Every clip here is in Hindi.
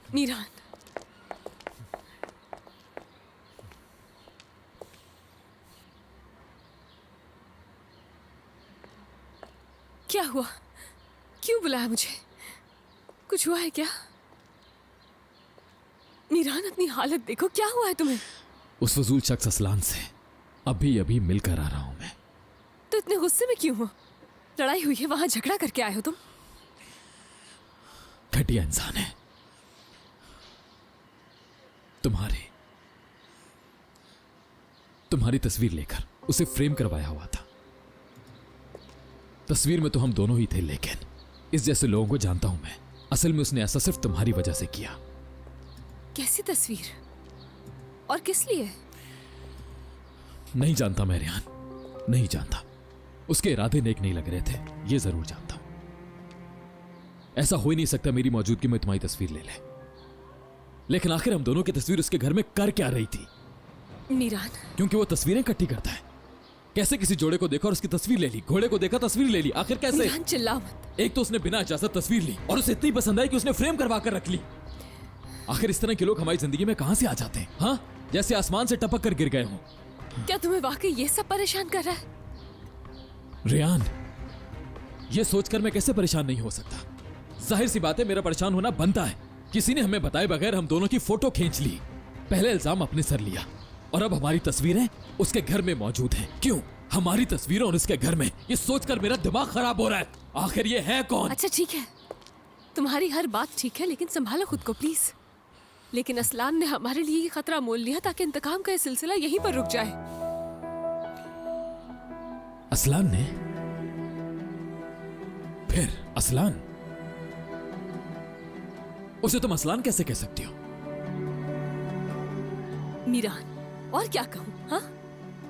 मीरान, क्या हुआ? क्यों बुलाया मुझे? कुछ हुआ है क्या? मीरान, अपनी हालत देखो, क्या हुआ है तुम्हें? उस फजूल शख्स असलान से अभी अभी मिलकर आ रहा हूं मैं। तो इतने गुस्से में क्यों हो? लड़ाई हुई है, वहां झगड़ा करके आए हो तुम? घटिया इंसान है। तुम्हारी तस्वीर लेकर उसे फ्रेम करवाया हुआ था। तस्वीर में तो हम दोनों ही थे, लेकिन इस जैसे लोगों को जानता हूं मैं। असल में उसने ऐसा सिर्फ तुम्हारी वजह से किया। कैसी तस्वीर और किस लिए? नहीं जानता मैं रेहान, नहीं जानता। उसके इरादे नेक नहीं लग रहे थे, ये जरूर जानता हूं। ऐसा हो ही नहीं सकता मेरी मौजूदगी में तुम्हारी तस्वीर ले ले। लेकिन आखिर हम दोनों की तस्वीर उसके घर में कर क्या रही थी? मीरान, क्योंकि वो तस्वीरें इकट्ठी करता है। कैसे किसी जोड़े को देखा और उसकी तस्वीर ले ली, घोड़े को देखा तस्वीर ले ली, आखिर कैसे? मीरान, चिल्लाओ मत। एक तो उसने बिना इजाजत तस्वीर ली और उसे इतनी पसंद आई कि उसने फ्रेम करवा कर रख ली। आखिर इस तरह के लोग हमारी जिंदगी में कहां से आ जाते हैं? हाँ, जैसे आसमान से टपक कर गिर गए हों। क्या तुम्हें वाकई ये सब परेशान कर रहा है? रेहान, ये सोचकर मैं कैसे परेशान नहीं हो सकता? जाहिर सी बात है, मेरा परेशान होना बनता है। किसी ने हमें बताए बगैर हम दोनों की फोटो खींच ली, पहले इल्जाम अपने सर लिया, और अब हमारी तस्वीरें उसके घर में मौजूद हैं। क्यों हमारी तस्वीरें और उसके घर में? ये सोचकर मेरा दिमाग खराब हो रहा है। आखिर ये है कौन? अच्छा ठीक है, तुम्हारी हर बात ठीक है, लेकिन संभालो खुद को प्लीज। लेकिन असलान ने हमारे लिए ये खतरा मोल लिया ताकि इंतकाम का ये सिलसिला यहीं पर रुक जाए। असलान ने? फिर असलान? उसे तुम असलान कैसे कह सकती हो? मीरान, और क्या कहूँ? हाँ,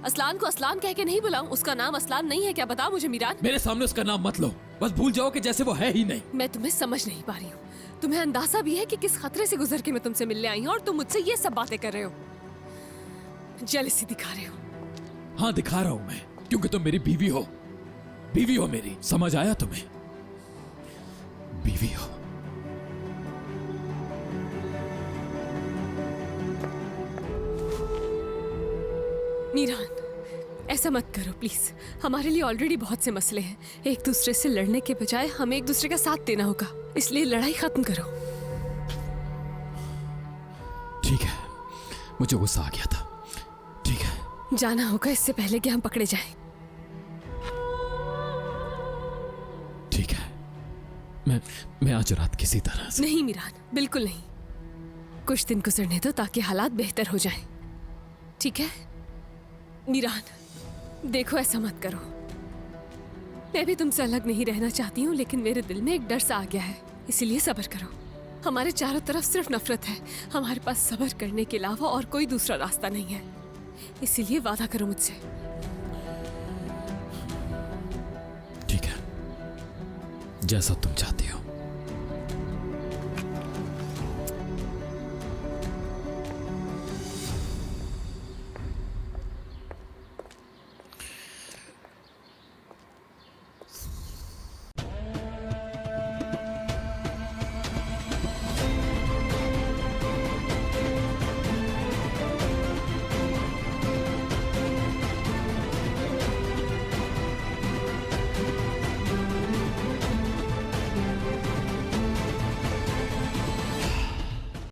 असलान को असलान कह के नहीं बुलाऊं? उसका नाम असलान नहीं है क्या? बता मुझे मीरान। मेरे सामने उसका नाम मत लो, बस भूल जाओ कि जैसे वो है ही नहीं। मैं तुम्हें समझ नहीं पा रही हूँ। तुम्हें अंदाजा भी है कि किस खतरे से गुजर के मैं तुमसे मिलने आई हूँ, और तुम मुझसे ये सब बातें कर रहे हो, जेलसी दिखा रहे हो। हाँ, दिखा रहा हूं मैं, क्योंकि तुम मेरी बीवी हो। बीवी हो मेरी, समझ आया तुम्हें? बीवी हो। मीरान, ऐसा मत करो प्लीज। हमारे लिए ऑलरेडी बहुत से मसले हैं। एक दूसरे से लड़ने के बजाय हमें एक दूसरे का साथ देना होगा, इसलिए लड़ाई खत्म करो। ठीक है, मुझे गुस्सा आ गया था। ठीक है, जाना होगा इससे पहले कि हम पकड़े जाएं। ठीक है, मैं आज रात किसी तरह से। नहीं मीरान, बिल्कुल नहीं। कुछ दिन गुजरने दो ताकि हालात बेहतर हो जाएं। ठीक है मीरान, देखो ऐसा मत करो। मैं भी तुमसे अलग नहीं रहना चाहती हूँ, लेकिन मेरे दिल में एक डर सा आ गया है, इसीलिए सब्र करो। हमारे चारों तरफ सिर्फ नफरत है, हमारे पास सब्र करने के अलावा और कोई दूसरा रास्ता नहीं है। इसीलिए वादा करो मुझसे। ठीक है, जैसा तुम चाहती हो।